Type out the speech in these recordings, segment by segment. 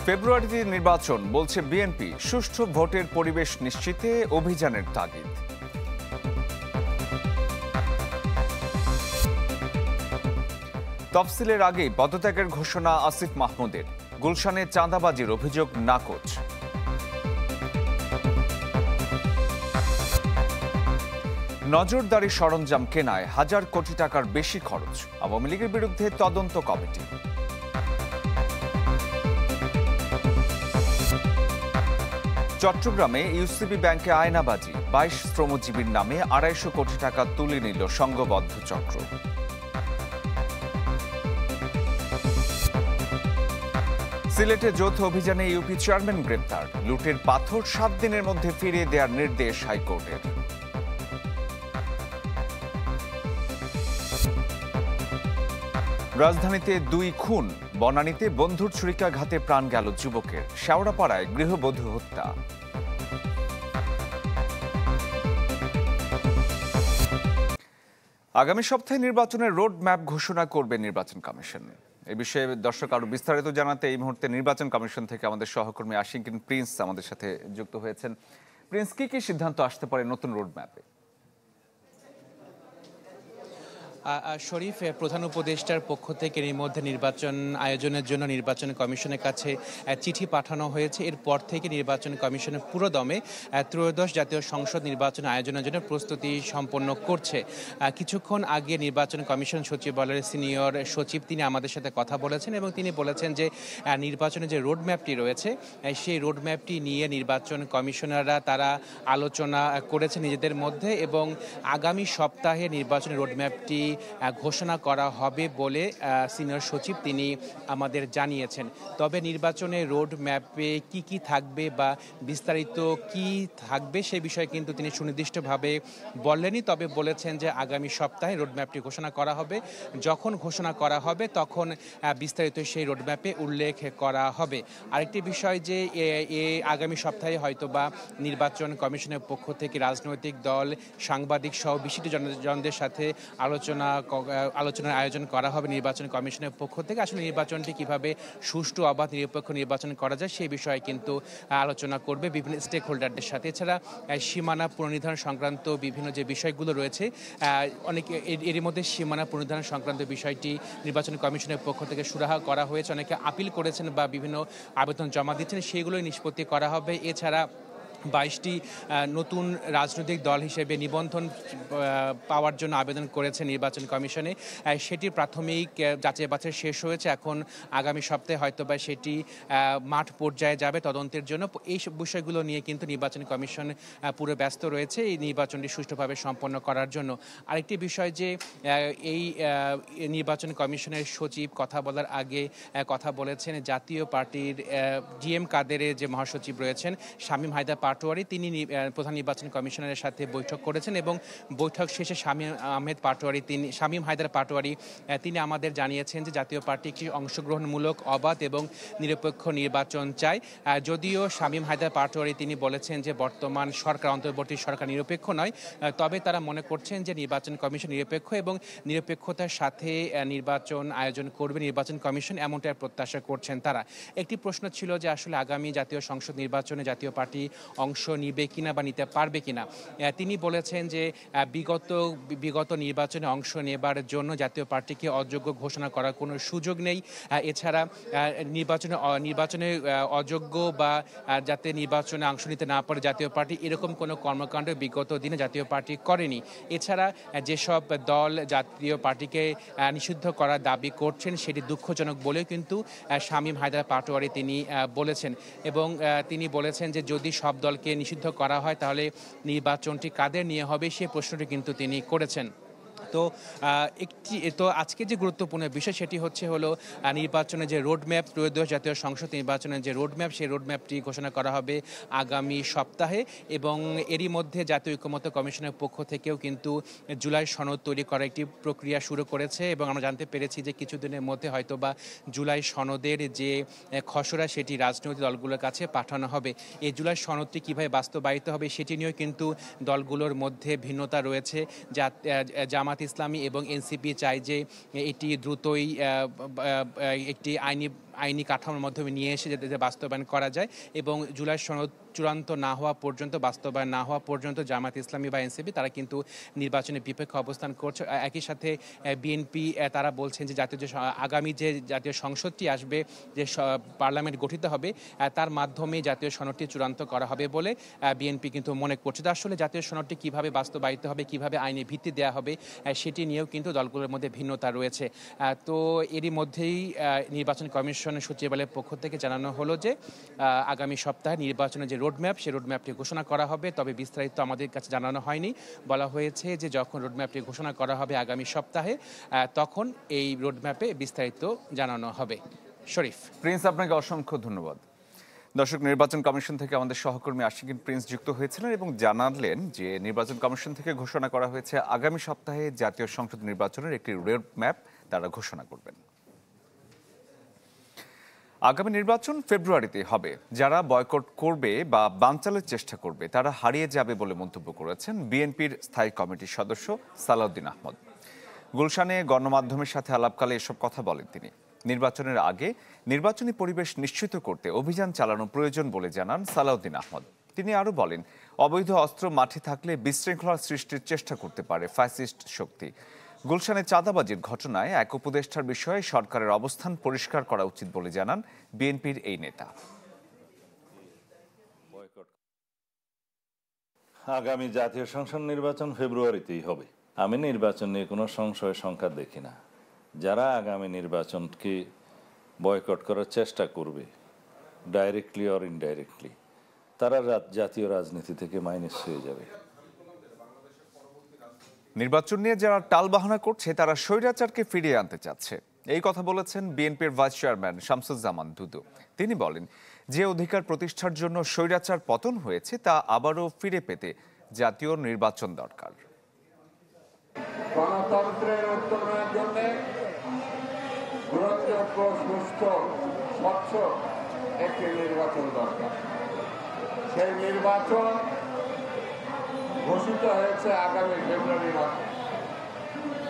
ফেব্রুয়ারিতে নির্বাচন বলছে বিএনপি, সুষ্ঠু ভোটের পরিবেশ নিশ্চিতে অভিযানের তাগিদ। তফসিলের আগেই পদত্যাগের ঘোষণা আসিফ মাহমুদের। গুলশানে চাঁদাবাজির অভিযোগ নাকচ। নজরদারি সরঞ্জাম কেনায় হাজার কোটি টাকার বেশি খরচ, আওয়ামী লীগের বিরুদ্ধে তদন্ত কমিটি। চট্টগ্রামে ইউসিবি ব্যাংকে আয়নাবাজি, 22 শ্রমজীবীর নামে 250 কোটি টাকা তুলে নিল সংঘবদ্ধ চক্র। সিলেটে যৌথ অভিযানে ইউপি চেয়ারম্যান গ্রেপ্তার, লুটের পাথর 7 দিনের মধ্যে ফিরিয়ে দেওয়ার নির্দেশ হাইকোর্টের। রাজধানীতে 2 খুন, বনানীতে বন্ধুর ছুরিকাঘাতে প্রাণ গেল যুবকের, শেওড়াপাড়ায় গৃহবধূ হত্যা। আগামী সপ্তাহে নির্বাচনের রোড ম্যাপ ঘোষণা করবে নির্বাচন কমিশন। এই বিষয়ে দর্শক আরো বিস্তারিত জানাতে এই মুহূর্তে নির্বাচন কমিশন থেকে আমাদের সহকর্মী আশিকিন প্রিন্স আমাদের সাথে যুক্ত হয়েছেন। প্রিন্স, কি কি সিদ্ধান্ত আসতে পারে নতুন রোড ম্যাপে? শরীফ, প্রধান উপদেষ্টার পক্ষ থেকে এর মধ্যে নির্বাচন আয়োজনের জন্য নির্বাচন কমিশনের কাছে চিঠি পাঠানো হয়েছে। এরপর থেকে নির্বাচন কমিশনের পুরোদমে ত্রয়োদশ জাতীয় সংসদ নির্বাচন আয়োজনের জন্য প্রস্তুতি সম্পন্ন করছে। কিছুক্ষণ আগে নির্বাচন কমিশন সচিবালয়ের সিনিয়র সচিব তিনি আমাদের সাথে কথা বলেছেন এবং তিনি বলেছেন যে নির্বাচনের যে রোডম্যাপটি রয়েছে সেই রোডম্যাপটি নিয়ে নির্বাচন কমিশনাররা তারা আলোচনা করেছে নিজেদের মধ্যে এবং আগামী সপ্তাহে নির্বাচনের রোডম্যাপটি ঘোষণা করা হবে বলে সিনিয়র সচিব তিনি আমাদের জানিয়েছেন। তবে নির্বাচনের রোড ম্যাপে কি কি থাকবে বা বিস্তারিত কি থাকবে সে বিষয়ে কিন্তু তিনি সুনির্দিষ্টভাবে বলেননি, তবে বলেছেন যে আগামী সপ্তাহে রোডম্যাপটি ঘোষণা করা হবে। যখন ঘোষণা করা হবে তখন বিস্তারিত সেই রোডম্যাপে উল্লেখ করা হবে। আরেকটি বিষয় যে আগামী সপ্তাহে হয়তো বা নির্বাচন কমিশনের পক্ষ থেকে রাজনৈতিক দল, সাংবাদিক সহ বিশিষ্ট জনদের সাথে আলোচনার আয়োজন করা হবে নির্বাচন কমিশনের পক্ষ থেকে। আসলে নির্বাচনটি কিভাবে সুষ্ঠু, অবাধ, নিরপেক্ষ নির্বাচন করা যায় সেই বিষয়ে কিন্তু আলোচনা করবে বিভিন্ন স্টেক হোল্ডারদের সাথে। এছাড়া সীমানা পুনর্নির্ধারণ সংক্রান্ত বিভিন্ন যে বিষয়গুলো রয়েছে অনেকে এরই মধ্যে সীমানা পুনর্নির্ধারণ সংক্রান্ত বিষয়টি নির্বাচন কমিশনের পক্ষ থেকে সুরাহা করা হয়েছে। অনেকে আপিল করেছেন বা বিভিন্ন আবেদন জমা দিচ্ছেন, সেইগুলোই নিষ্পত্তি করা হবে। এছাড়া 22টি নতুন রাজনৈতিক দল হিসেবে নিবন্ধন পাওয়ার জন্য আবেদন করেছে নির্বাচন কমিশনে, সেটির প্রাথমিক যাচাই বাছাই শেষ হয়েছে। এখন আগামী সপ্তাহে হয়তোবা সেটি মাঠ পর্যায়ে যাবে তদন্তের জন্য। এই বিষয়গুলো নিয়ে কিন্তু নির্বাচন কমিশন পুরো ব্যস্ত রয়েছে এই নির্বাচনটি সুষ্ঠুভাবে সম্পন্ন করার জন্য। আরেকটি বিষয় যে এই নির্বাচন কমিশনের সচিব কথা বলার আগে কথা বলেছেন জাতীয় পার্টির ডিএম কাদেরের যে মহাসচিব রয়েছেন শামীম হায়দার পাটোয়ারি, তিনি প্রধান নির্বাচন কমিশনারের সাথে বৈঠক করেছেন এবং বৈঠক শেষে শামীম হায়দার পাটোয়ারি তিনি আমাদের জানিয়েছেন যে জাতীয় পার্টি একটি অংশগ্রহণমূলক, অবাধ এবং নিরপেক্ষ নির্বাচন চায়। যদিও শামীম হায়দার পাটোয়ারি তিনি বলেছেন যে বর্তমান সরকার, অন্তর্বর্তী সরকার নিরপেক্ষ নয়, তবে তারা মনে করছেন যে নির্বাচন কমিশন নিরপেক্ষ এবং নিরপেক্ষতার সাথে নির্বাচন আয়োজন করবে নির্বাচন কমিশন, এমনটাই প্রত্যাশা করছেন তারা। একটি প্রশ্ন ছিল যে আসলে আগামী জাতীয় সংসদ নির্বাচনে জাতীয় পার্টি অংশ নিবে কিনা বা নিতে পারবে কিনা। তিনি বলেছেন যে বিগত নির্বাচনে অংশ নেবার জন্য জাতীয় পার্টিকে অযোগ্য ঘোষণা করার কোনো সুযোগ নেই। এছাড়া নির্বাচনে অযোগ্য বা যাতে নির্বাচনে অংশ নিতে না পারে জাতীয় পার্টি, এরকম কোনো কর্মকাণ্ড বিগত দিনে জাতীয় পার্টি করেনি। এছাড়া যেসব দল জাতীয় পার্টিকে নিষিদ্ধ করার দাবি করছেন সেটি দুঃখজনক বলেও কিন্তু শামীম হায়দার পাটোয়ারি তিনি বলেছেন এবং তিনি বলেছেন যে যদি সব দলকে নিষিদ্ধ করা হয় তাহলে নির্বাচনটি কাদের নিয়ে হবে সেই প্রশ্নটি কিন্তু তিনি করেছেন। তো আজকে যে গুরুত্বপূর্ণ বিষয় সেটি হলো নির্বাচনের যে রোডম্যাপ, ত্রয়োদশ জাতীয় সংসদ নির্বাচনের যে রোডম্যাপ, সেই রোডম্যাপটি ঘোষণা করা হবে আগামী সপ্তাহে এবং এরই মধ্যে জাতীয় ঐকমত্য কমিশনের পক্ষ থেকেও কিন্তু জুলাই সনদ তৈরি করার একটি প্রক্রিয়া শুরু করেছে এবং আমরা জানতে পেরেছি যে কিছুদিনের মধ্যে হয়তোবা জুলাই সনদের যে খসড়া সেটি রাজনৈতিক দলগুলোর কাছে পাঠানো হবে। এই জুলাই সনদটি কীভাবে বাস্তবায়িত হবে সেটি নিয়েও কিন্তু দলগুলোর মধ্যে ভিন্নতা রয়েছে। জামাত জামাত ইসলামী এবং এনসিপি চায় যে এটি দ্রুতই একটি আইনি কাঠামোর মাধ্যমে নিয়ে এসে যাতে বাস্তবায়ন করা যায় এবং জুলাই সনদ চূড়ান্ত না হওয়া পর্যন্ত, বাস্তবায়ন না হওয়া পর্যন্ত জামাত ইসলামী বা এনসিপি তারা কিন্তু নির্বাচনের বিপক্ষে অবস্থান করছে। একই সাথে বিএনপি তারা বলছেন যে আগামী যে জাতীয় সংসদটি আসবে, যে পার্লামেন্ট গঠিত হবে, তার মাধ্যমে জাতীয় সনদটি চূড়ান্ত করা হবে বলে বিএনপি কিন্তু মনে করছে। তো আসলে জাতীয় সনদটি কিভাবে বাস্তবায়িত হবে, কিভাবে আইনে ভিত্তি দেওয়া হবে, সেটি নিয়েও কিন্তু দলগুলোর মধ্যে ভিন্নতা রয়েছে। তো এরই মধ্যেই নির্বাচন কমিশনের সচিবালয়ের পক্ষ থেকে জানানো হলো যে আগামী সপ্তাহে নির্বাচনের যে রোডম্যাপ, সেই রোডম্যাপটি ঘোষণা করা হবে। তবে বিস্তারিত আমাদের কাছে জানানো হয়নি। বলা হয়েছে যে যখন রোডম্যাপটি ঘোষণা করা হবে আগামী সপ্তাহে, তখন এই রোডম্যাপে বিস্তারিত জানানো হবে। শরীফ। প্রিন্স, আপনাকে অসংখ্য ধন্যবাদ। দর্শক, নির্বাচন কমিশন থেকে আমাদের সহকর্মী আশিকিন প্রিন্স যুক্ত হয়েছিলেন এবং জানালেন যে নির্বাচন কমিশন থেকে ঘোষণা করা হয়েছে আগামী সপ্তাহে জাতীয় সংসদ নির্বাচনের একটি রোড ম্যাপ তারা ঘোষণা করবেন। আগামী নির্বাচন ফেব্রুয়ারিতে হবে। যারা বয়কট করবে বা বানচালের চেষ্টা করবে তারা হারিয়ে যাবে বলে মন্তব্য করেছেন বিএনপির স্থায়ী কমিটির সদস্য সালাউদ্দিন আহমদ। গুলশানে গণমাধ্যমের সাথে আলাপকালে এসব কথা বলেন তিনি। নির্বাচনের আগে নির্বাচনী পরিবেশ নিশ্চিত করতে অভিযান চালানো প্রয়োজন বলে জানান সালাউদ্দিন আহমদ। তিনি আরও বলেন, অবৈধ অস্ত্র মাঠে থাকলে বিশৃঙ্খলা সৃষ্টির চেষ্টা করতে পারে ফ্যাসিস্ট শক্তি। গুলশানে চাঁদাবাজির ঘটনায় এক উপদেষ্টার বিষয়ে সরকারের অবস্থান পরিষ্কার করা উচিত বলে জানান বিএনপির এই নেতা। আগামী জাতীয় সংসদ নির্বাচন ফেব্রুয়ারিতেই হবে। আমি নির্বাচন নিয়ে কোনো সংশয় সংখ্যা দেখি না। যারা আগামী নির্বাচনকে বয়কট করার চেষ্টা করবে, ডাইরেক্টলি অর ইনডাইরেক্টলি, তারা জাতীয় রাজনীতি থেকে মাইনাস হয়ে যাবে। নির্বাচন নিয়ে যারা টালবাহানা করছে তারা স্বৈরাচারকে ফিরিয়ে আনতে চাচ্ছে, এই কথা বলেছেন বিএনপির ভাইস চেয়ারম্যান শামসুজ্জামান দুদু। তিনি বলেন, যে অধিকার প্রতিষ্ঠার জন্য স্বৈরাচার পতন হয়েছে তা আবারও ফিরে পেতে জাতীয় নির্বাচন দরকার। গণতন্ত্রের উত্তরণের জন্য গ্রহণযোগ্য, সুস্থ, স্বচ্ছ একটি নির্বাচন দরকার। সেই নির্বাচন ঘোষিত হয়েছে আগামী ফেব্রুয়ারি মাসে।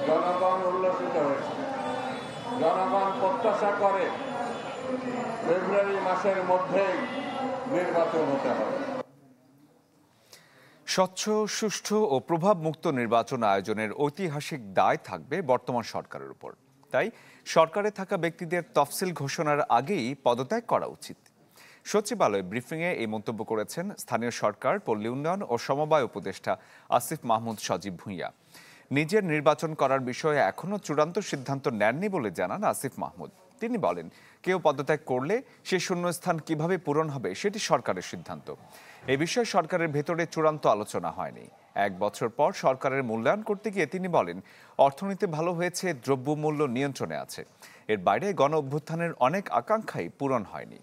জনগণ উল্লসিত হয়েছে। জনগণ প্রত্যাশা করে ফেব্রুয়ারি মাসের মধ্যেই নির্বাচন হতে হবে। স্বচ্ছ, সুষ্ঠু ও প্রভাবমুক্ত নির্বাচন আয়োজনের ঐতিহাসিক দায় থাকবে বর্তমান সরকারের উপর। তাই সরকারে থাকা ব্যক্তিদের তফসিল ঘোষণার আগেই পদত্যাগ করা উচিত। সচিবালয় ব্রিফিংয়ে এই মন্তব্য করেছেন স্থানীয় সরকার, পল্লী উন্নয়ন ও সমবায় উপদেষ্টা আসিফ মাহমুদ সজীব ভুঁইয়া। নিজের নির্বাচন করার বিষয়ে এখনও চূড়ান্ত সিদ্ধান্ত নেননি বলে জানান আসিফ মাহমুদ। তিনি বলেন, কেউ পদত্যাগ করলে সে শূন্যস্থান কিভাবে পূরণ হবে সেটি সরকারের সিদ্ধান্ত। এ বিষয়ে সরকারের ভেতরে চূড়ান্ত আলোচনা হয়নি। 1 বছর পর সরকারের মূল্যায়ন করতে গিয়ে তিনি বলেন, অর্থনীতি ভালো হয়েছে, দ্রব্যমূল্য নিয়ন্ত্রণে আছে। এর বাইরে গণ অভ্যুত্থানের অনেক আকাঙ্ক্ষাই পূরণ হয়নি।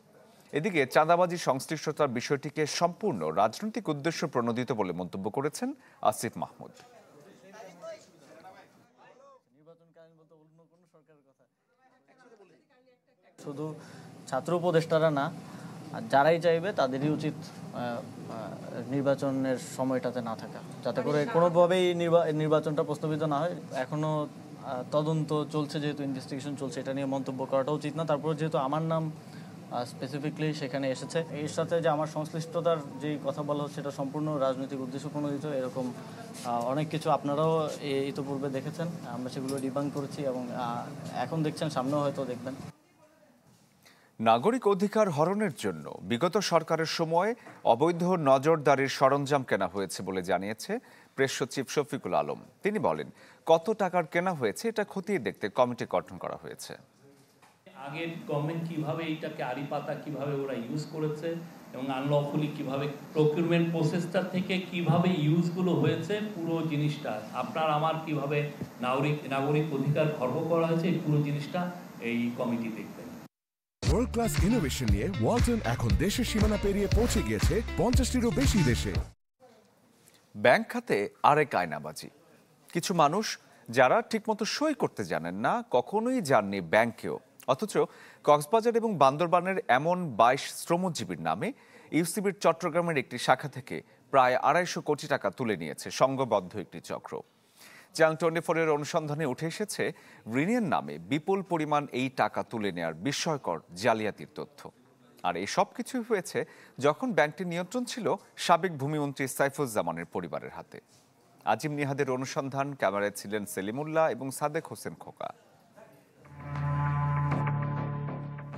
এদিকে চাঁদাবাজি সংশ্লিষ্টতার বিষয়টিকে সম্পূর্ণ রাজনৈতিক উদ্দেশ্য প্রণোদিত বলে মন্তব্য করেছেন আসিফ মাহমুদ। শুধু ছাত্র উপদেষ্টারা না, যারাই চাইবে তাদেরই উচিত নির্বাচনের সময়টাতে না থাকা, যাতে করে কোনোভাবেই নির্বাচনটা প্রস্তাবিত না হয়। এখনো তদন্ত চলছে, যেহেতু ইনভেস্টিগেশন চলছে, এটা নিয়ে মন্তব্য করাটা উচিত না। তারপর যেহেতু আমার নাম স্পেসিফিকলি সেখানে এসেছে, এর সাথে যে আমার সংশ্লিষ্টতার যেই কথা বলা হচ্ছে সেটা সম্পূর্ণ রাজনৈতিক উদ্দেশ্য প্রণোদিত। এরকম অনেক কিছু আপনারাও ইতিপূর্বে দেখেছেন, আমরা সেগুলো ডিবাঙ্ক করেছি এবং এখন দেখছেন, সামনেও হয়তো দেখবেন। নাগরিক অধিকার হরণের জন্য বিগত সরকারের সময় অবৈধ নজরদারির সরঞ্জাম কেনা হয়েছে বলে জানিয়েছে প্রেস সচিব শফিকুল আলম। তিনি বলেন, কত টাকার কেনা হয়েছে এটা খতিয়ে দেখতে কমিটি গঠন করা হয়েছে। আগের গভর্নমেন্ট কিভাবে এইটাকে আড়িপাতা কিভাবে ওরা ইউজ করেছে এবং আনলফুলি কিভাবে প্রকিউরমেন্ট প্রসেসটা থেকে কিভাবে ইউজগুলো হয়েছে, পুরো জিনিসটা আপনার আমার কিভাবে নাগরিক অধিকার খর্ব করা হয়েছে, এই পুরো জিনিসটা এই কমিটি দেখবেন। ওয়ার্ল্ড ক্লাস ইনোভেশন নিয়ে ওয়ালটন এখন দেশের সীমানা পেরিয়ে পৌঁছে গিয়েছে 50টিরও বেশি দেশে। ব্যাংক খাতে আরেক আয়নাবাজি। কিছু মানুষ যারা ঠিকমতো সই করতে জানেন না, কখনোই যাননি ব্যাংকেও, অথচ কক্সবাজার এবং বান্দরবানের এমন 22 শ্রমজীবীর নামে ইউসিবির চট্টগ্রামের একটি শাখা থেকে প্রায় 250 কোটি টাকা তুলে নিয়েছে সংঘবদ্ধ একটি চক্র। চ্যানেল 24-এর অনুসন্ধানে উঠে এসেছে ঋণের নামে বিপুল পরিমাণ এই টাকা তুলে নেয়ার বিস্ময়কর জালিয়াতির তথ্য। আর এই সব কিছুই হয়েছে যখন ব্যাংকটির নিয়ন্ত্রণ ছিল সাবেক ভূমিমন্ত্রী সাইফুজ্জামানের পরিবারের হাতে। আজিম নিহাদের অনুসন্ধান, ক্যামেরায় ছিলেন সেলিমুল্লাহ এবং সাদেক হোসেন খোকা।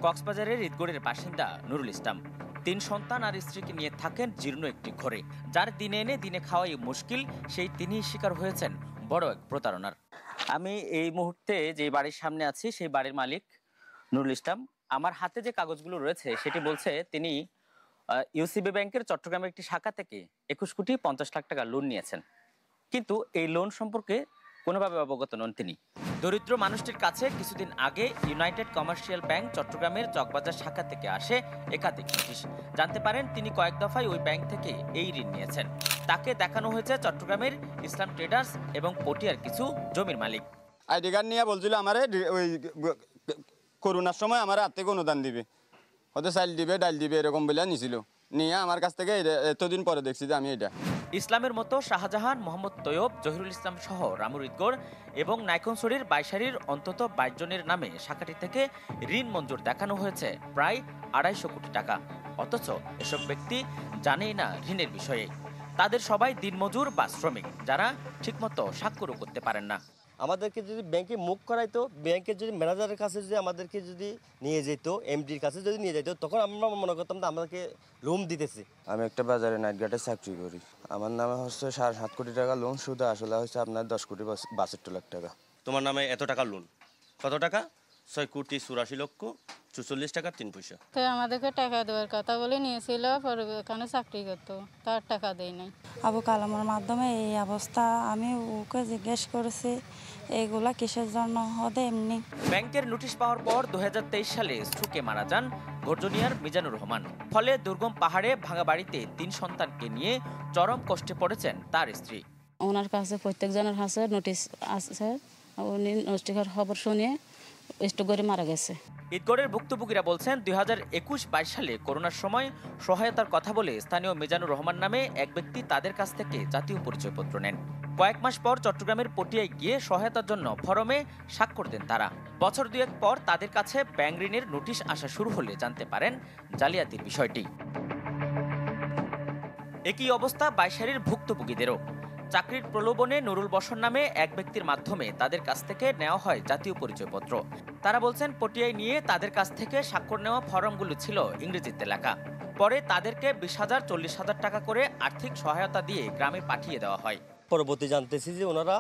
কক্সবাজারের ঈদগড়ের বাসিন্দা নুরুল ইসলাম 3 সন্তান আর স্ত্রীকে নিয়ে থাকেন জীর্ণ একটি ঘরে। যার দিনে এনে দিনে খাওয়াই মুশকিল, সেই তিনিই শিকার হয়েছেন বড় এক প্রতারণার। আমি এই মুহূর্তে যে বাড়ির সামনে আছি সেই বাড়ির মালিক নুরুল ইসলাম। আমার হাতে যে কাগজগুলো রয়েছে সেটি বলছে তিনি ইউসিবি ব্যাংকের চট্টগ্রামের একটি শাখা থেকে 21 কোটি 50 লাখ টাকা লোন নিয়েছেন, কিন্তু এই লোন সম্পর্কে কোনোভাবে অবগত নন তিনি। দরিদ্র মানুষটির কাছে কিছুদিন আগে ইউনাইটেড কমার্শিয়াল ব্যাংক চট্টগ্রামের চকবাজার শাখা থেকে আসে একাধিক নোটিশ। জানতে পারেন তিনি কয়েক দফায় ওই ব্যাংক থেকে এই ঋণ নিয়েছেন। তাকে দেখানো হয়েছে চট্টগ্রামের ইসলাম ট্রেডার্স এবং পটিয়ার কিছু জমির মালিক। আইডি কার্ড নিয়ে বলছিল আমারে ওই করোনার সময় আমার হাত থেকে অনুদান দিবে, হয়তো চাল দিবে, ডাল দিবে, এরকম বলে নিছিল। নিয়ে আমার কাছ থেকে এতদিন পরে দেখছি যে আমি এটা। ইসলামের মতো শাহজাহান, মোহাম্মদ তৈয়ব, জহিরুল ইসলাম সহ রামুর ঈদগড় এবং নাইখনছড়ির বাইশারির অন্তত 22 জনের নামে শাখাটি থেকে ঋণ মঞ্জুর দেখানো হয়েছে প্রায় 250 কোটি টাকা। অথচ এসব ব্যক্তি জানেই না ঋণের বিষয়ে। তাদের সবাই দিনমজুর বা শ্রমিক, যারা ঠিকমতো স্বাক্ষরও করতে পারেন না। আমাদেরকে যদি ব্যাংকে মুভ করাইতো, ব্যাংকের যদি ম্যানেজারের কাছে যদি আমাদেরকে যদি নিয়ে যেত, এমডির কাছে যদি নিয়ে যেত, তখন আমরা মনে করতাম যে আমাদেরকে লোন দিতেছে। আমি একটা বাজারে নাইট গার্ডে চাকরি করি। আমার নামে হচ্ছে 7.5 কোটি টাকা লোন, শুধু আসলে হচ্ছে আপনার 10 কোটি 62 লাখ টাকা। তোমার নামে এত টাকা লোন, কত টাকা? 6 কোটি 84 লক্ষ 44 টাকা 3 পয়সা। তো আমাদেরকে টাকা দেওয়ার কথা বলে নিয়েছিল, পরে ওখানে চাকরি করতো, তার টাকা দেয় নাই। আবু কালামের মাধ্যমে এই অবস্থা, আমি ওকে জিজ্ঞেস করেছি এগুলা কিসের জন্য হবে। এমনি ব্যাংকের নোটিশ পাওয়ার পর 2023 সালে স্ট্রোকে মারা যান গর্জনিয়ার মিজানুর রহমান। ফলে দুর্গম পাহাড়ে ভাঙা বাড়িতে 3 সন্তানকে নিয়ে চরম কষ্টে পড়েছেন তার স্ত্রী। ওনার কাছে প্রত্যেকজনের কাছে নোটিশ আছে, উনি নোটিশের খবর শুনে স্ট্রোক করে মারা গেছে। ঈদগড়ের ভুক্তভোগীরা বলছেন 2021-22 সালে করোনার সময় সহায়তার কথা বলে স্থানীয় মিজানুর রহমান নামে এক ব্যক্তি তাদের কাছ থেকে জাতীয় পরিচয়পত্র নেন। কয়েক মাস পর চট্টগ্রামের পটিয়ায় গিয়ে সহায়তার জন্য ফরমে স্বাক্ষর দেন তারা। বছর 2 পর তাদের কাছে ব্যাংক ঋণের নোটিশ আসা শুরু হলে জানতে পারেন জালিয়াতির বিষয়টি। একই অবস্থা বাইশারির ভুক্তভোগীদেরও। চাকরির প্রলোভনে নুরুল বসর নামে এক ব্যক্তির মাধ্যমে তাদের কাছ থেকে নেওয়া হয় জাতীয় পরিচয়পত্র। তারা বলছেন পটিয়ায় নিয়ে তাদের কাছ থেকে স্বাক্ষর নেওয়া ফরমগুলো ছিল ইংরেজিতে লেখা। পরে তাদেরকে 20,000 40,000 টাকা করে আর্থিক সহায়তা দিয়ে গ্রামে পাঠিয়ে দেওয়া হয়। পরবর্তী জানতেছি যে ওনারা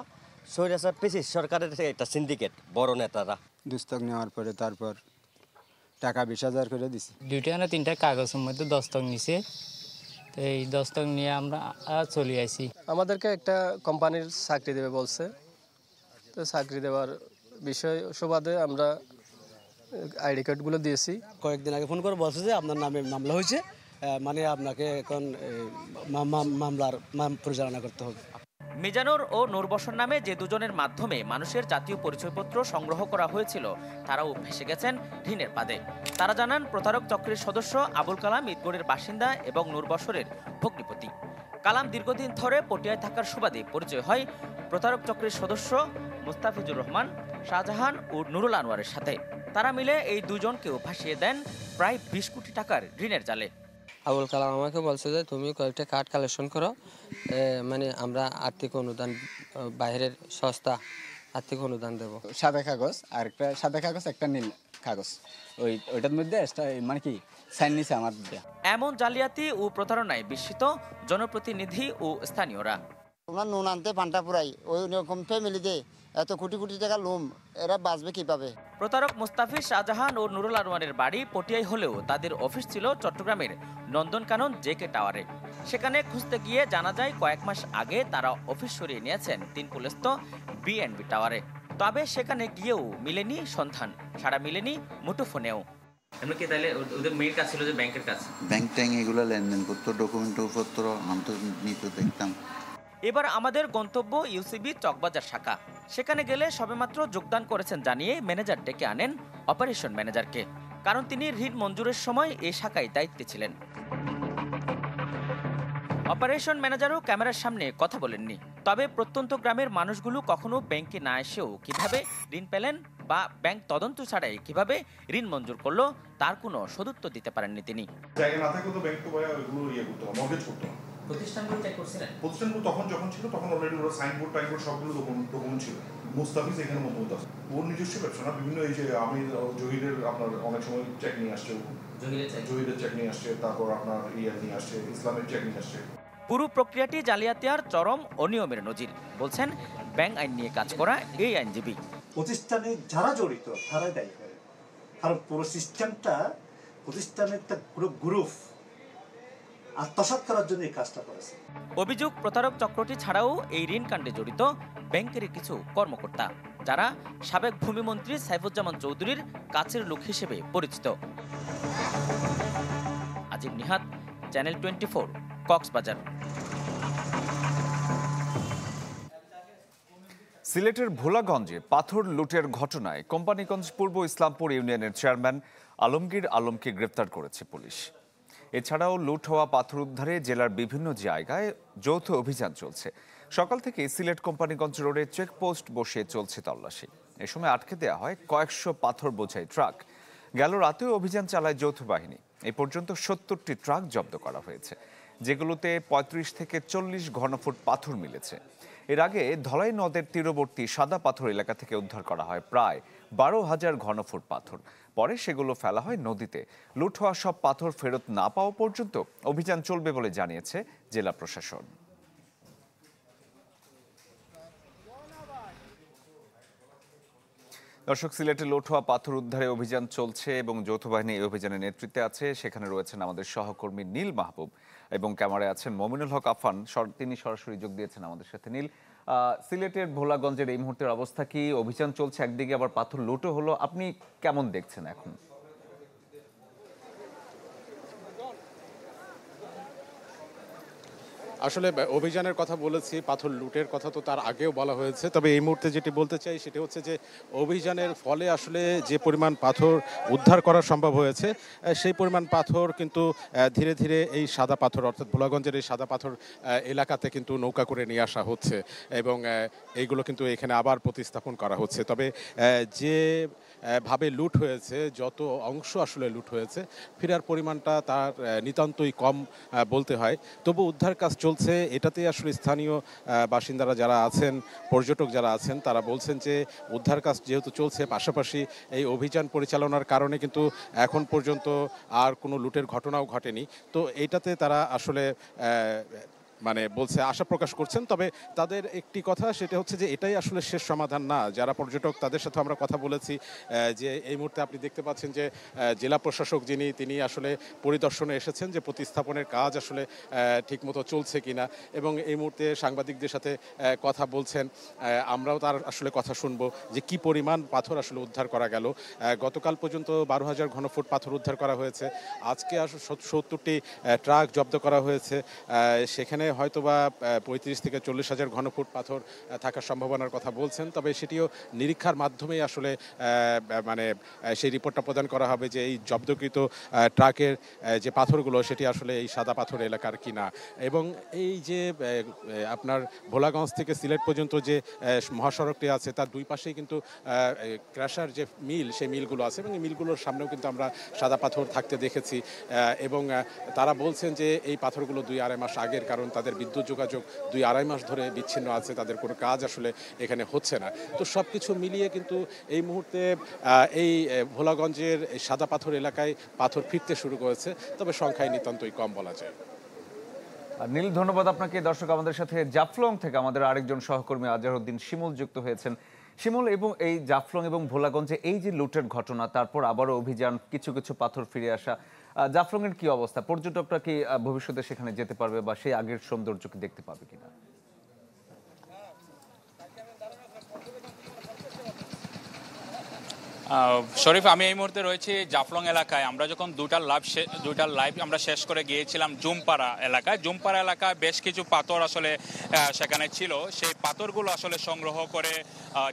স্বৈরাচার পেশি সরকারের একটা সিন্ডিকেট, বড় নেতারা। দস্তক নেওয়ার পরে তারপর টাকা 20,000 করে দিছি। 2টা না 3টা কাগজের মধ্যে দস্তক নিছে, তো এই দস্তক নিয়ে আমরা চলে আসি। আমাদেরকে একটা কোম্পানির চাকরি দেবে বলছে, তো চাকরি দেওয়ার বিষয় সুবাদে আমরা আইডি কার্ডগুলো দিয়েছি। কয়েকদিন আগে ফোন করে বলছে যে আপনার নামে মামলা হয়েছে, মানে আপনাকে এখন মামলার পরিচালনা করতে হবে। মিজানুর ও নূরবসর নামে যে দুজনের মাধ্যমে মানুষের জাতীয় পরিচয়পত্র সংগ্রহ করা হয়েছিল তারাও ফেসে গেছেন ঋণের ফাঁদে। তারা জানান প্রতারক চক্রের সদস্য আবুল কালাম ঈদগড়ের বাসিন্দা এবং নূরবসরের ভগ্নিপতি। কালাম দীর্ঘদিন ধরে পটিয়ায় থাকার সুবাদে পরিচয় হয় প্রতারক চক্রের সদস্য মুস্তাফিজুর রহমান, শাহজাহান ও নুরুল আনোয়ারের সাথে। তারা মিলে এই দুজনকেও ভাসিয়ে দেন প্রায় 20 কোটি টাকার ঋণের জালে। আবুল কালাম আমাকে বলছে যে তুমি কয়েকটা কার্ড কালেকশন করো, মানে আমরা আর্থিক অনুদান, বাইরের সস্তা আর্থিক অনুদান দেব। সাদা কাগজ আর একটা সাদা কাগজ, একটা নীল কাগজ, ওইটার মধ্যে মানে কি সাইন নিছে আমার। এমন জালিয়াতি ও প্রতারণায় বিস্মিত জনপ্রতিনিধি ও স্থানীয়রা। ওনার নুন আনতে পান্তা পুরাই, ওই রকম ফ্যামিলিতে এত কোটি কোটি টাকা লোন, এরা বাঁচবে কিভাবে? প্রতারক মুস্তাফিজ, শাহজাহান ও নুরুল আনোয়ারের বাড়ি পটিয়ায় হলেও তাদের অফিস ছিল চট্টগ্রামের নন্দনকানন জেকে টাওয়ারে। সেখানে খুঁজতে গিয়ে জানা যায় কয়েক মাস আগে তারা অফিস সরিয়ে নিয়েছেন 3 কুলস্থ বিএনবি টাওয়ারে। তবে সেখানে গিয়েও মিলেনি সন্ধান, সাড়া মিলেনি মুঠোফোনেও। এমনকি তাহলে ওদের মেয়ের কাছে ছিল যে ব্যাংকের কাছে ব্যাংক ট্যাং এগুলো লেনদেন করতো, ডকুমেন্ট পত্র আনতো, নিত, দেখতাম। এবার আমাদের গন্তব্য ইউসিবি চকবাজার শাখা। সেখানে গেলে সবেমাত্র যোগদান করেছেন জানিয়ে ম্যানেজার ডেকে আনেন অপারেশন ম্যানেজারকে, কারণ তিনি ঋণ মঞ্জুরের সময় এই শাখায় দায়িত্বে ছিলেন। অপারেশন ম্যানেজারও ক্যামেরার সামনে কথা বলেননি। তবে প্রত্যন্ত গ্রামের মানুষগুলো কখনো ব্যাংকে না এসেও কিভাবে ঋণ পেলেন বা ব্যাংক তদন্ত ছাড়াই কিভাবে ঋণ মঞ্জুর করলো তার কোনো সদুত্তর দিতে পারেননি তিনি। জায়গা না থাকলে তো ব্যাংক তো ওইগুলো করতো না, মর্গেজ করতো না। প্রতিষ্ঠানগুলো চেক করছিলেন? প্রতিষ্ঠানগুলো যখন ছিল তখন অলরেডি ওরা সাইনবোর্ড টাইনবোর্ড সবগুলো ডকুমেন্ট ছিল। মুস্তাফিজ এখানে মতো আছে, ওর নিজস্ব ব্যবসা না, বিভিন্ন এই যে আমি জহিরের আপনার অনেক সময় চেক নিয়ে আসছে, জহিরের চেক নিয়ে আসছে, তারপর আপনার নিয়ে আসছে, ইসলামের চেক নিয়ে আসছে। পুরো প্রক্রিয়াটি জালিয়াতি আর চরম অনিয়মের নজির বলছেন ব্যাংক আইন নিয়ে কাজ করা এই আইনজীবী। প্রতিষ্ঠানে যারা জড়িত তারাই দায়ী হয়, কারণ পুরো সিস্টেমটা প্রতিষ্ঠানের পুরো গ্রুপ আত্মসাৎ করার জন্য এই কাজটা করেছে। অভিযোগ প্রতারক চক্রটি ছাড়াও এই ঋণ কাণ্ডে জড়িত ব্যাংকের কিছু কর্মকর্তা, যারা সাবেক ভূমিমন্ত্রী সাইফুজ্জামান চৌধুরীর কাছের লোক হিসেবে পরিচিত। আজিম নিহাত, চ্যানেল 24, কক্সবাজার। সিলেটের ভোলাগঞ্জে পাথর লুটের ঘটনায় কোম্পানিগঞ্জ পূর্ব ইসলামপুর ইউনিয়নের চেয়ারম্যান আলমগীর আলমকে গ্রেফতার করেছে পুলিশ। এছাড়াও লুট হওয়া পাথর উদ্ধারে জেলার বিভিন্ন জায়গায় যৌথ অভিযান চলছে। সকাল থেকে সিলেট কোম্পানিগঞ্জ রোডে চেকপোস্ট বসিয়ে চলছে তল্লাশি। এ সময় আটকে দেওয়া হয় কয়েকশো পাথর বোঝাই ট্রাক। গেল রাতেও অভিযান চালায় যৌথ বাহিনী। এ পর্যন্ত 70টি ট্রাক জব্দ করা হয়েছে, যেগুলোতে 35 থেকে 40 ঘনফুট পাথর মিলেছে। এর আগে ধলাই নদের তীরবর্তী সাদা পাথর এলাকা থেকে উদ্ধার করা হয় প্রায় 12,000 ঘনফুট পাথর। পরে সেগুলো ফেলা হয় নদীতে। লুট হওয়া সব পাথর ফেরত না পাওয়া পর্যন্ত অভিযান চলবে বলে জানিয়েছে জেলা প্রশাসন। দর্শক, সিলেটে লুট হওয়া পাথর উদ্ধারে অভিযান চলছে এবং যৌথ বাহিনী এই অভিযানের নেতৃত্বে আছে। সেখানে রয়েছেন আমাদের সহকর্মী নীল মাহবুব এবং ক্যামেরায় আছেন মমিনুল হক আফান, তিনি সরাসরি যোগ দিয়েছেন আমাদের সাথে। নীল, সিলেটের ভোলাগঞ্জের এই মুহূর্তের অবস্থা কি? অভিযান চলছে, একদিকে আবার পাথর লুটও হলো, আপনি কেমন দেখছেন এখন? আসলে অভিযানের কথা বলেছি, পাথর লুটের কথা তো তার আগেও বলা হয়েছে। তবে এই মুহূর্তে যেটি বলতে চাই সেটি হচ্ছে যে অভিযানের ফলে আসলে যে পরিমাণ পাথর উদ্ধার করা সম্ভব হয়েছে, সেই পরিমাণ পাথর কিন্তু ধীরে ধীরে এই সাদা পাথর অর্থাৎ ভোলাগঞ্জের এই সাদা পাথর এলাকাতে কিন্তু নৌকা করে নিয়ে আসা হচ্ছে এবং এইগুলো কিন্তু এখানে আবার প্রতিস্থাপন করা হচ্ছে। তবে যে ভাবে লুট হয়েছে, যত অংশ আসলে লুট হয়েছে, ফেরার পরিমাণটা তার নিতান্তই কম বলতে হয়। তবু উদ্ধার কাজ চলছে। এটাতে আসলে স্থানীয় বাসিন্দারা যারা আছেন, পর্যটক যারা আছেন, তারা বলছেন যে উদ্ধার কাজ যেহেতু চলছে, পাশাপাশি এই অভিযান পরিচালনার কারণে কিন্তু এখন পর্যন্ত আর কোনো লুটের ঘটনাও ঘটেনি। তো এইটাতে তারা আসলে মানে বলছে আশা প্রকাশ করছেন। তবে তাদের একটি কথা, সেটা হচ্ছে যে এটাই আসলে শেষ সমাধান না। যারা পর্যটক তাদের সাথে আমরা কথা বলেছি, যে এই মুহূর্তে আপনি দেখতে পাচ্ছেন যে জেলা প্রশাসক তিনি আসলে পরিদর্শনে এসেছেন যে প্রতিস্থাপনের কাজ আসলে ঠিকমতো চলছে কিনা, এবং এই মুহূর্তে সাংবাদিকদের সাথে কথা বলছেন। আমরাও তার আসলে কথা শুনবো যে কি পরিমাণ পাথর আসলে উদ্ধার করা গেল। গতকাল পর্যন্ত 12,000 ঘনফুট পাথর উদ্ধার করা হয়েছে। আজকে 70টি ট্রাক জব্দ করা হয়েছে। সেখানে হয়তোবা 35 থেকে 40,000 ঘনফুট পাথর থাকার সম্ভাবনার কথা বলছেন। তবে সেটিও নিরীক্ষার মাধ্যমেই আসলে মানে সেই রিপোর্টটা প্রদান করা হবে যে এই জব্দকৃত ট্রাকের যে পাথরগুলো সেটি আসলে এই সাদা পাথর এলাকার কিনা। এবং এই যে আপনার ভোলাগঞ্জ থেকে সিলেট পর্যন্ত যে মহাসড়কটি আছে, তার দুই পাশেই কিন্তু ক্র্যাশার যে মিল, সেই মিলগুলো আছে এবং এই মিলগুলোর সামনেও কিন্তু আমরা সাদা পাথর থাকতে দেখেছি। এবং তারা বলছেন যে এই পাথরগুলো 2-2.5 মাস আগের, কারণ তাদের বিদ্যুৎ যোগাযোগ 2-2.5 মাস ধরে বিচ্ছিন্ন আছে, তাদের কোনো কাজ আসলে এখানে হচ্ছে না। তো সব কিছু মিলিয়ে কিন্তু এই মুহূর্তে এই ভোলাগঞ্জের সাদা পাথর এলাকায় পাথর ফিরতে শুরু করেছে, তবে সংখ্যায় নিতান্তই কম বলা যায়। নীল, ধন্যবাদ আপনাকে। দর্শক, আমাদের সাথে জাফলং থেকে আমাদের আরেকজন সহকর্মী আজহারউদ্দিন শিমুল যুক্ত হয়েছেন। শিমুল, এবং এই জাফলং এবং ভোলাগঞ্জে এই যে লুটের ঘটনা, তারপর আবারও অভিযান, কিছু কিছু পাথর ফিরে আসা, জাফলংয়ের কি অবস্থা? পর্যটকরা কি ভবিষ্যতে সেখানে যেতে পারবে বা সেই আগের সৌন্দর্য কি দেখতে পাবে কিনা? শরীফ, আমি এই মুহূর্তে রয়েছি জাফলং এলাকায়। আমরা যখন দুইটা লাইভ আমরা শেষ করে গিয়েছিলাম জুমপাড়া এলাকায়। জুমপাড়া এলাকায় বেশ কিছু পাথর আসলে সেখানে ছিল। সেই পাথরগুলো আসলে সংগ্রহ করে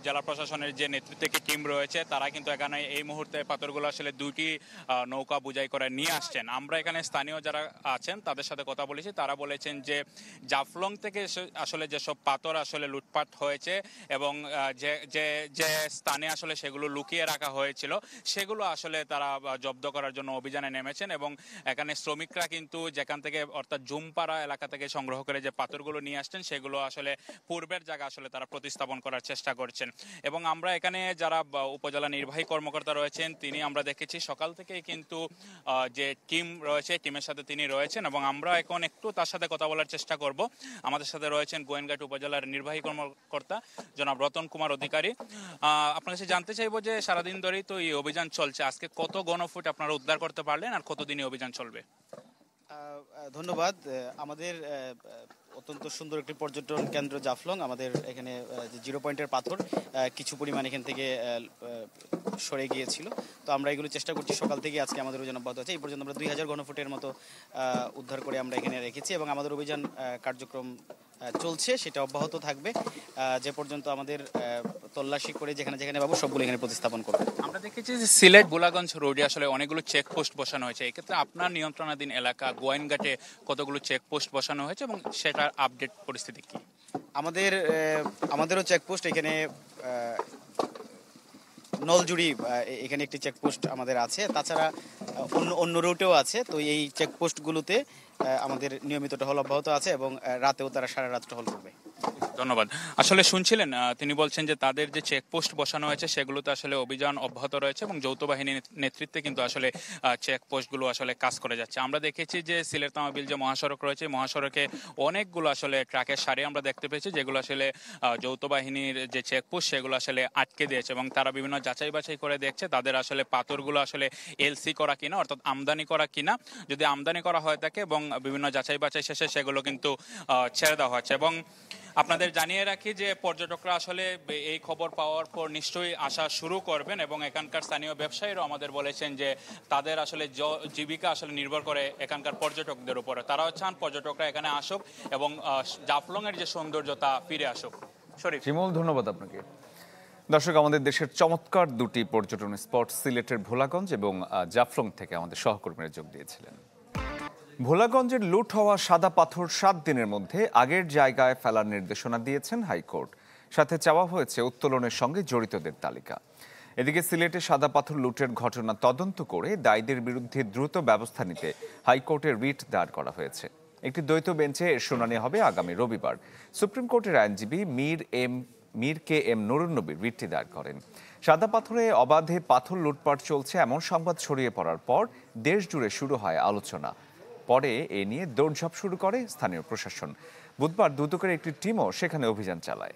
জেলা প্রশাসনের যে নেতৃত্বে টিম রয়েছে তারা কিন্তু এখানে এই মুহূর্তে পাথরগুলো আসলে দুইটি নৌকা বোঝাই করে নিয়ে আসছেন। আমরা এখানে স্থানীয় যারা আছেন তাদের সাথে কথা বলেছি, তারা বলেছেন যে জাফলং থেকে আসলে যেসব পাথর আসলে লুটপাট হয়েছে এবং যে স্থানে আসলে সেগুলো লুকিয়ে রাখা হয়েছিল সেগুলো আসলে তারা জব্দ করার জন্য অভিযানে নেমেছেন এবং এখানে শ্রমিকরা কিন্তু যেখান থেকে অর্থাৎ জুমপাড়া এলাকা থেকে সংগ্রহ করে যে পাথরগুলো নিয়ে আসছেন সেগুলো আসলে পূর্বের জায়গা আসলে তারা প্রতিস্থাপন করার চেষ্টা করছেন। এবং আমরা এখানে যারা উপজেলা নির্বাহী কর্মকর্তা রয়েছেন তিনি আমরা দেখেছি সকাল থেকেই কিন্তু যে টিম রয়েছে টিমের সাথে তিনি রয়েছেন এবং আমরা এখন একটু তার সাথে কথা বলার চেষ্টা করব। আমাদের সাথে রয়েছেন গোয়েনঘাট উপজেলার নির্বাহী কর্মকর্তা জনাব রতন কুমার অধিকারী। আপনার কাছে জানতে চাইবো যে সারাদিন ধরেই তো এই অভিযান চলছে, আজকে কত ঘনফুট আপনারা উদ্ধার করতে পারলেন আর কতদিন এই অভিযান চলবে? ধন্যবাদ। আমাদের অত্যন্ত সুন্দর একটি পর্যটন কেন্দ্র জাফলং। আমাদের এখানে যে 0 পয়েন্টের পাথর কিছু পরিমাণ এখান থেকে সরে গিয়েছিল, তো আমরা এগুলো চেষ্টা করছি সকাল থেকে। আজকে আমাদের অভিযান অব্যাহত আছে। এই পর্যন্ত আমরা 2000 ঘনফুটের মতো উদ্ধার করে আমরা এখানে রেখেছি এবং আমাদের অভিযান কার্যক্রম চলছে, সেটা অব্যাহত থাকবে যে পর্যন্ত আমাদের তল্লাশি করে যেখানে যেখানে পাবো সবগুলো এখানে প্রতিস্থাপন করবো। আমরা দেখেছি যে সিলেট গোলাগঞ্জ রোডে আসলে অনেকগুলো চেকপোস্ট বসানো হয়েছে। এক্ষেত্রে আপনার নিয়ন্ত্রণাধীন এলাকা গোয়েনঘাটে কতগুলো চেকপোস্ট বসানো হয়েছে এবং সেটার আপডেট পরিস্থিতি কি? আমাদেরও চেকপোস্ট এখানে নলজুড়ি এখানে একটি চেকপোস্ট আমাদের আছে, তাছাড়া অন্য রুটেও আছে। তো এই চেকপোস্টগুলোতে আমাদের নিয়মিত টহল অব্যাহত আছে এবং রাতেও তারা সারা রাত টহল করবে। ধন্যবাদ। আসলে শুনছিলেন তিনি বলছেন যে তাদের যে চেকপোস্ট বসানো হয়েছে সেগুলোতে আসলে অভিযান অব্যাহত রয়েছে এবং যৌথ বাহিনীর নেতৃত্বে কিন্তু আসলে চেকপোস্টগুলো আসলে কাজ করে যাচ্ছে। আমরা দেখেছি যে সিলেট তামাবিল যে মহাসড়ক রয়েছে মহাসড়কে অনেকগুলো আসলে ট্রাকের সারি আমরা দেখতে পেয়েছি যেগুলো আসলে যৌথ বাহিনীর যে চেকপোস্ট সেগুলো আসলে আটকে দিয়েছে এবং তারা বিভিন্ন যাচাই বাছাই করে দেখছে তাদের আসলে পাথরগুলো আসলে এলসি করা কিনা অর্থাৎ আমদানি করা কিনা। যদি আমদানি করা হয়ে থাকে এবং বিভিন্ন যাচাই বাছাই শেষে সেগুলো কিন্তু ছেড়ে দেওয়া হচ্ছে। এবং আপনাদের জানিয়ে রাখি যে পর্যটকরা আসলে এই খবর পাওয়ার পর নিশ্চয়ই আসা শুরু করবেন এবং এখানকার স্থানীয় ব্যবসায়ীরাও আমাদের বলেছেন যে তাদের আসলে জীবিকা আসলে নির্ভর করে এখানকার পর্যটকদের উপরে। তারাও চান পর্যটকরা এখানে আসুক এবং জাফলংয়ের যে সৌন্দর্যতা ফিরে আসুক। শরীফ, শিমুল, ধন্যবাদ আপনাকে। দর্শক, আমাদের দেশের চমৎকার দুটি পর্যটন স্পট সিলেটের ভোলাগঞ্জ এবং জাফলং থেকে আমাদের সহকর্মীরা যোগ দিয়েছিলেন। ভোলাগঞ্জের লুট হওয়া সাদা পাথর 7 দিনের মধ্যে আগের জায়গায় ফেলার নির্দেশনা দিয়েছেন হাইকোর্ট। সাথে চাওয়া হয়েছে উত্তোলনের সঙ্গে জড়িতদের তালিকা। এদিকে সিলেটে সাদা পাথর লুটের ঘটনা তদন্ত করে দায়ীদের বিরুদ্ধে দ্রুত ব্যবস্থা নিতে হাইকোর্টে রিট দায়ের করা হয়েছে। একটি দ্বৈত বেঞ্চে এর শুনানি হবে আগামী রবিবার। সুপ্রিম কোর্টের আইনজীবী মীর কে এম নুরুন নবী রিটটি দায়ের করেন। সাদা পাথরে অবাধে পাথর লুটপাট চলছে এমন সংবাদ ছড়িয়ে পড়ার পর দেশ জুড়ে শুরু হয় আলোচনা। পরে এ নিয়ে দৌড়ঝাঁপ শুরু করে স্থানীয় প্রশাসন। বুধবার দুদকের একটি টিমও সেখানে অভিযান চালায়।